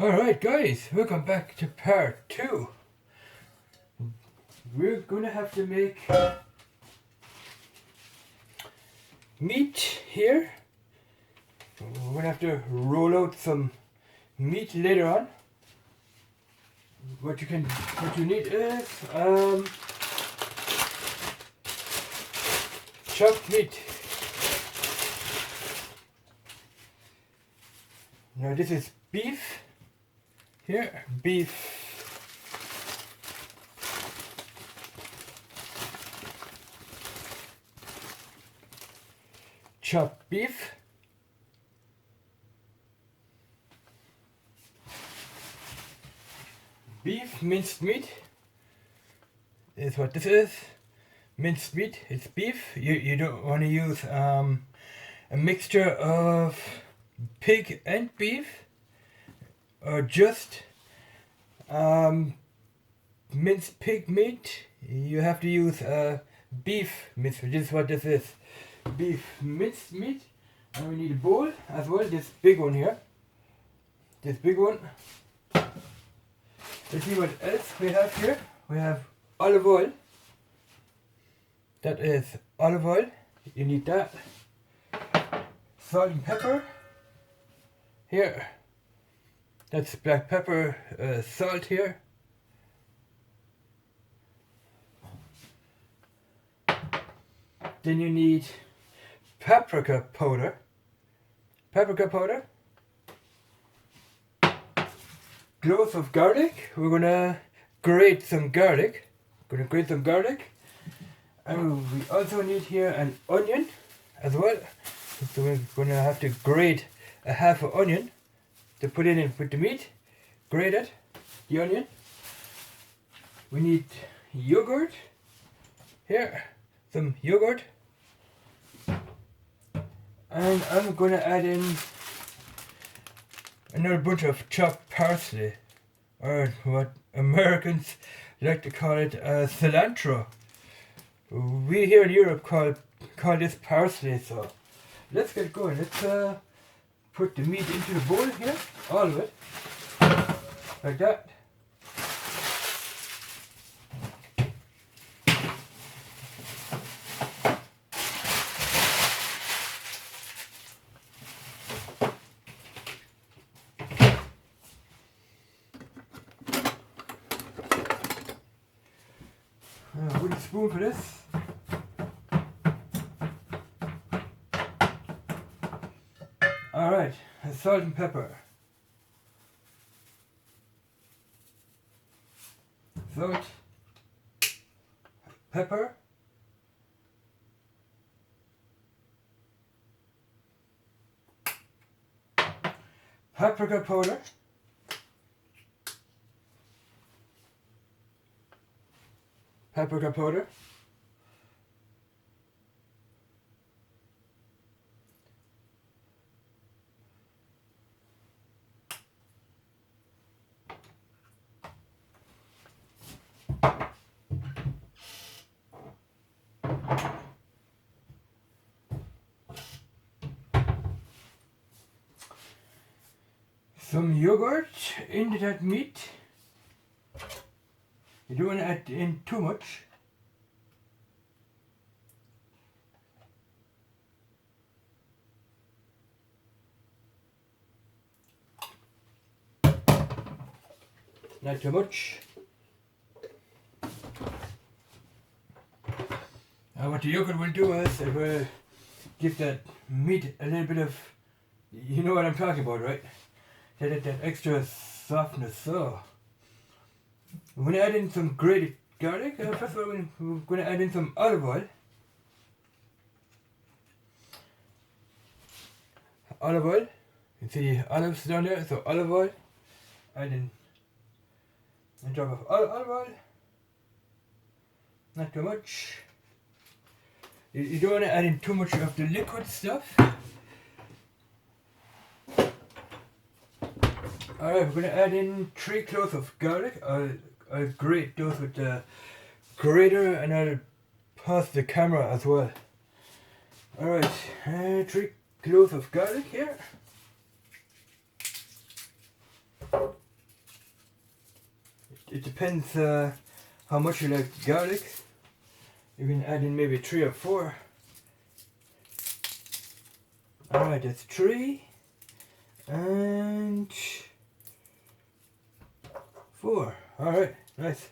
Alright guys, welcome back to part 2. We're gonna have to make meat here. We're gonna have to roll out some meat later on. What you need is chopped meat. Now this is beef. Here, beef. Chopped beef. Beef minced meat is what this is. Minced meat, it's beef. You don't want to use a mixture of pig and beef, or just minced pig meat. You have to use beef minced meat. This is what this is. Beef minced meat. And we need a bowl as well, this big one here. This big one. Let's see what else we have here. We have olive oil. That is olive oil. You need that. Salt and pepper. Here. That's black pepper, salt here. Then you need paprika powder. Paprika powder. Cloves of garlic. We're gonna grate some garlic. And we also need here an onion as well. So we're gonna have to grate a half an onion to put it in with the meat. Grate it, the onion. We need yogurt. Here, some yogurt. And I'm gonna add in another bunch of chopped parsley, or what Americans like to call it, cilantro. We here in Europe call this parsley. So let's get going. Let's put the meat into the bowl here, all of it, like that. Wooden spoon for this. Alright, salt and pepper. Salt, pepper, paprika powder, paprika powder, some yogurt into that meat. You don't want to add in too much. Not too much. What the yogurt will do is it will give that meat a little bit of, you know what I'm talking about, right? That extra softness. So we're going to add in some grated garlic. First of all, we're going to add in some olive oil. Olive oil. You see olives down there, so olive oil. Add in a drop of olive oil. Not too much. You don't want to add in too much of the liquid stuff. Alright, we're going to add in 3 cloves of garlic. I'll grate those with the grater, and I'll pause the camera as well. Alright, 3 cloves of garlic here. It depends how much you like garlic. You can add in maybe 3 or 4. Alright, that's 3 and 4. Alright, nice.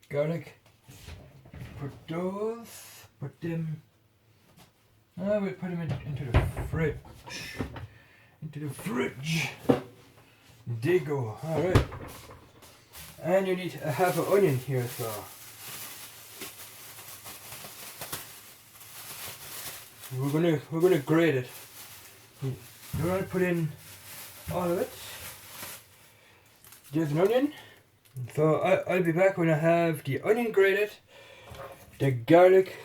Garlic. Put them. We'll put them into the fridge. Into the fridge. There you go. Alright. And you need a half an onion here, so. We're gonna grate it. You don't want to put in all of it. There's an onion. So I'll be back when I have the onion grated, the garlic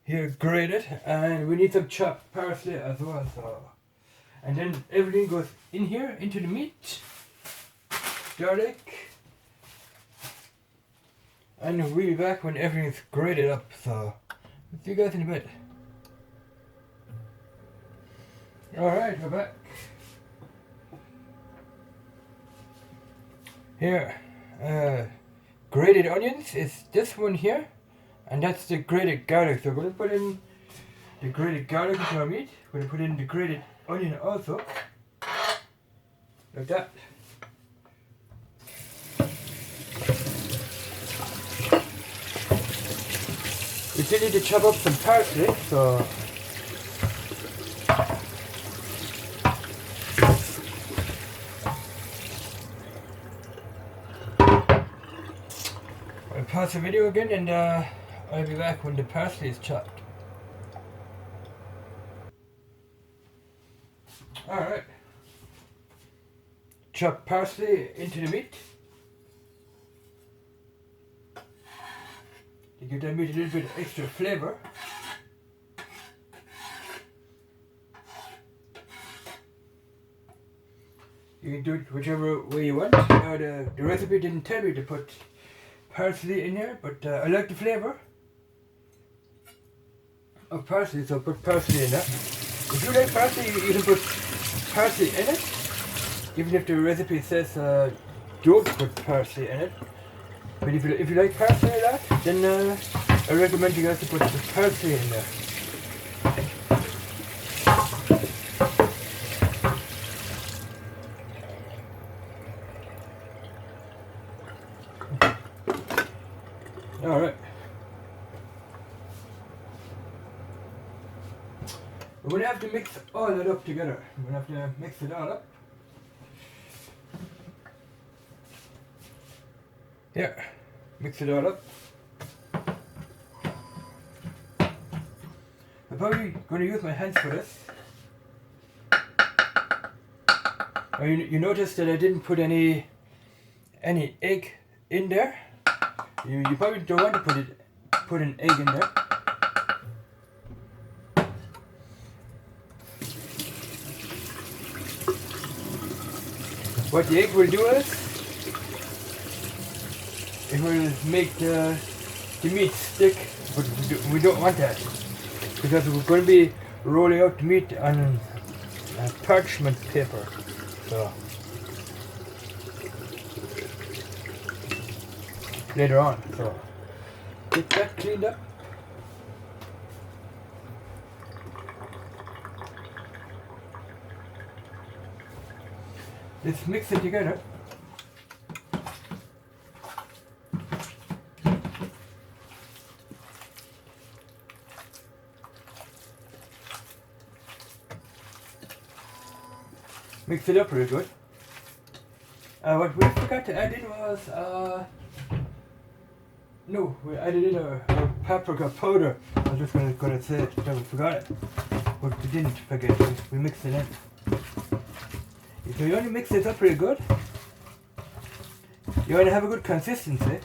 here grated, and we need some chopped parsley as well. So, and then everything goes in here into the meat, garlic, and we'll be back when everything's grated up. So, see you guys in a bit. Alright, we're back. Here, grated onions is this one here, and that's the grated garlic. So we're going to put in the grated garlic into our meat. We're going to put in the grated onion also, like that. We still need to chop up some parsley, so I'll pause the video again, and I'll be back when the parsley is chopped. Alright. Chop parsley into the meat. To give that meat a little bit of extra flavour. You can do it whichever way you want. The recipe didn't tell me to put parsley in here, but I like the flavour of parsley, so put parsley in that. If you like parsley, you can put parsley in it, even if the recipe says don't put parsley in it. But if you like parsley a lot, then I recommend you guys to put the parsley in there. Alright. We're going to have to mix all that up together. We're going to have to mix it all up. Here, mix it all up. I'm probably going to use my hands for this. You notice that I didn't put any egg in there. You probably don't want to put an egg in there. What the egg will do is, it will make the meat stick, but we don't want that, because we're going to be rolling out the meat on parchment paper. So later on, so get that cleaned up. Let's mix it together. Mix it up really good. What we forgot to add in was, no, we added in our paprika powder. I was just gonna say it, but we forgot it. But we didn't forget, we mixed it in. So you want to mix it up really good. You want to have a good consistency.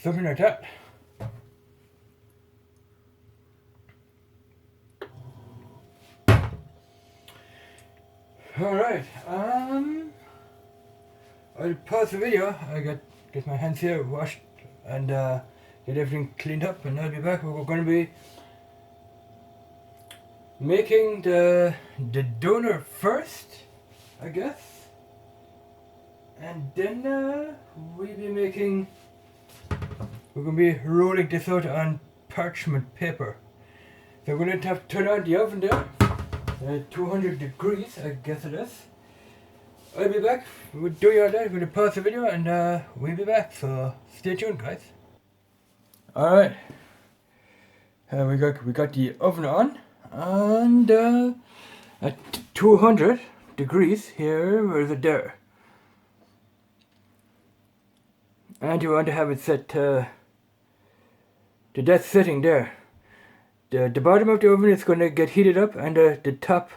something like that. Alright, I'll pause the video. I get my hands here washed and get everything cleaned up, and I'll be back. We're going to be making the doner first, I guess, and then we're going to be rolling this out on parchment paper. So we're going to have to turn on the oven there, 200 degrees, I guess it is. I'll be back. We'll do all that. We're going to pause the video and we'll be back, so stay tuned, guys. Alright, we got the oven on, and at 200 degrees here. Where is it? There. And you want to have it set to that setting there. The bottom of the oven is going to get heated up, and the top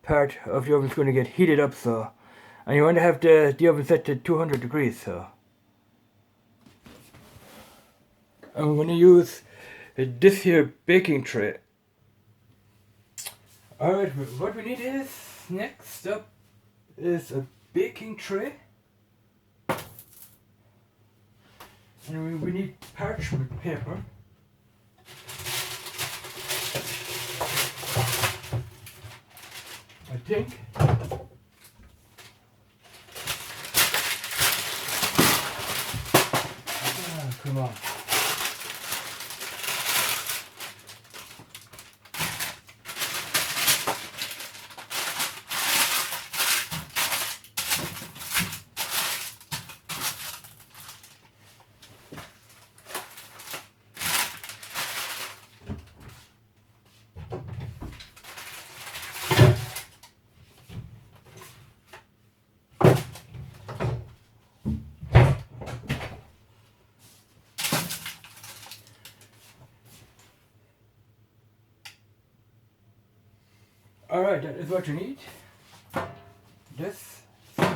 part of the oven is going to get heated up. So, and you want to have the oven set to 200 degrees. So, and we're going to use this here baking tray. Alright, what we need is, next up is a baking tray. And we need parchment paper. I think. Come on. Alright, that is what you need. This. We're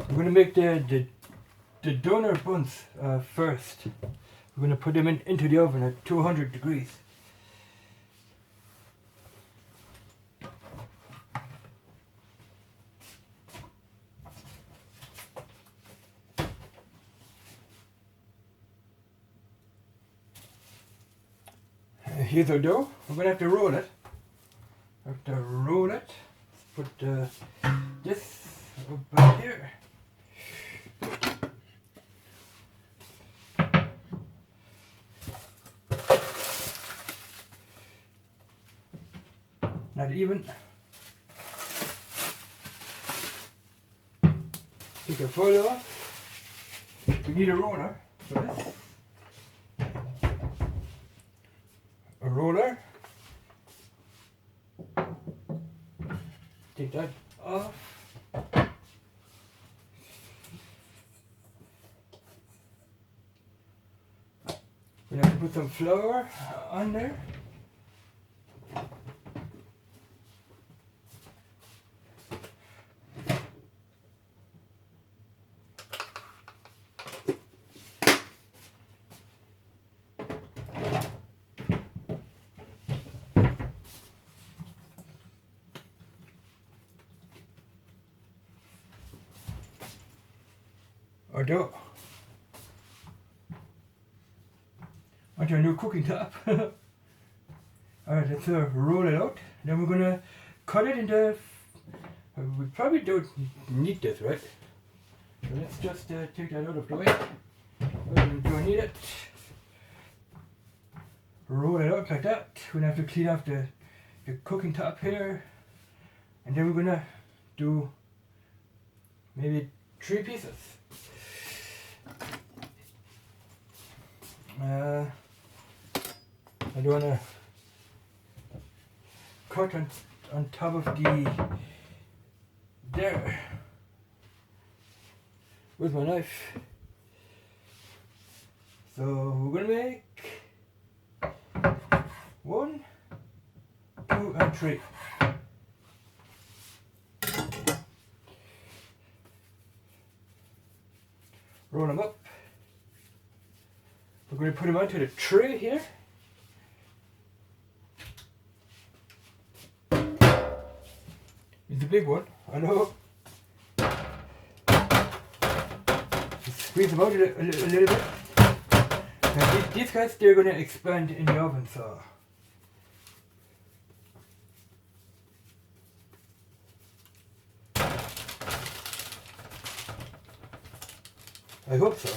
going to make the doner buns first. We're going to put them into the oven at 200 degrees. Here's our dough. We're going to have to roll it. Put this back here. Not even. Take a foil off. We need a roller for this. A roller. Take that off. We have to put some flour on there. Our dough. Onto our new cooking top. Alright, let's roll it out. Then we're gonna cut it into. We probably don't need this, right? So let's just take that out of the way. We don't need it. Roll it out like that. We're gonna have to clean off the cooking top here, and then we're gonna do maybe 3 pieces. I don't want to cut on top of there with my knife. So we're gonna make 1, 2, and 3. roll them up. We're going to put them onto the tray here. It's a big one, I know. Just squeeze them out a little bit. Now these guys, they're going to expand in the oven, so. I hope so.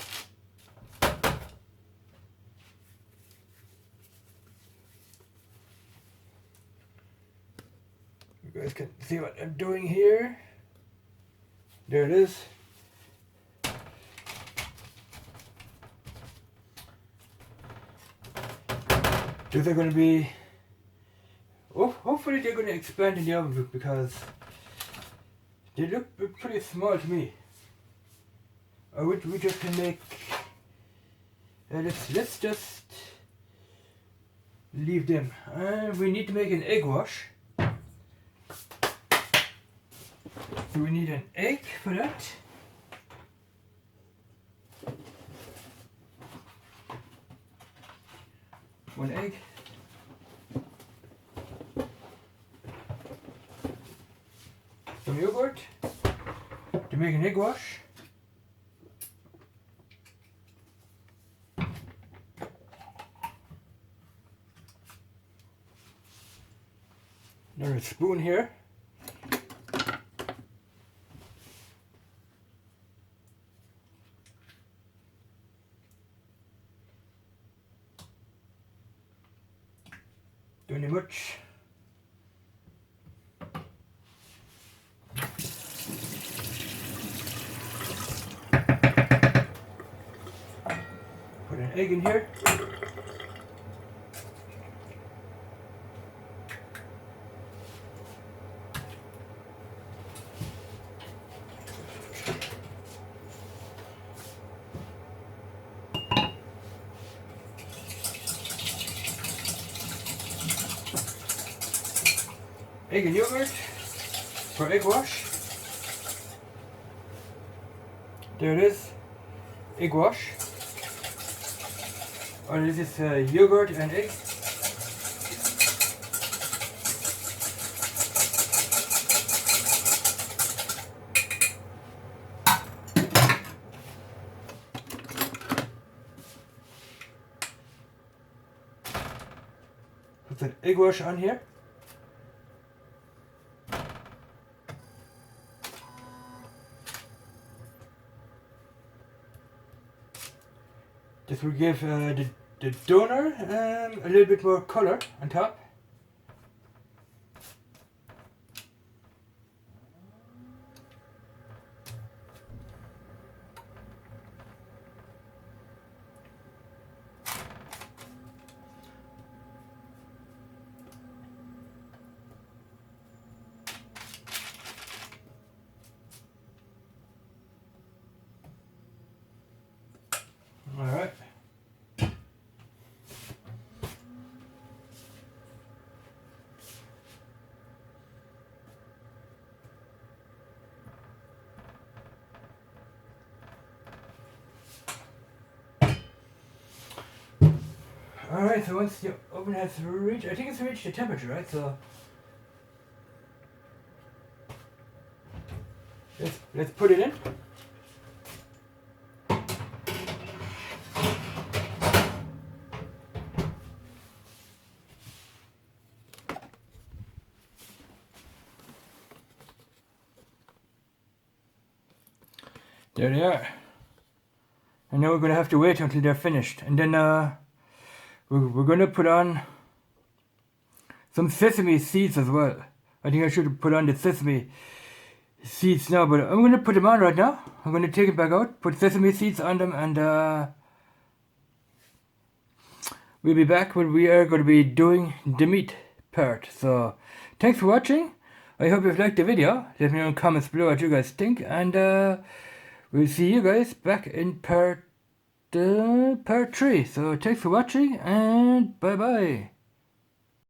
You guys can see what I'm doing here. There it is. These are going to be, oh, hopefully they're going to expand in the oven because they look pretty small to me. Or we just can make, let's just leave them. We need to make an egg wash. So we need an egg for that. One egg. Some yogurt to make an egg wash. Another spoon here. Don't need much. Put an egg in here. Egg and yogurt for egg wash. There it is, egg wash. Or this is yogurt and egg. Put an egg wash on here. This will give the doner a little bit more color on top. Alright. Alright, so once the oven has reached, I think it's reached the temperature, right? So let's put it in. There they are. And now we're going to have to wait until they're finished. And then we're going to put on some sesame seeds as well. I think I should put on the sesame seeds now, but I'm going to put them on right now. I'm going to take it back out, put sesame seeds on them, and we'll be back when we are going to be doing the meat part. So thanks for watching. I hope you've liked the video. Let me know in the comments below what you guys think, and we'll see you guys back in part 3. So thanks for watching, and bye bye.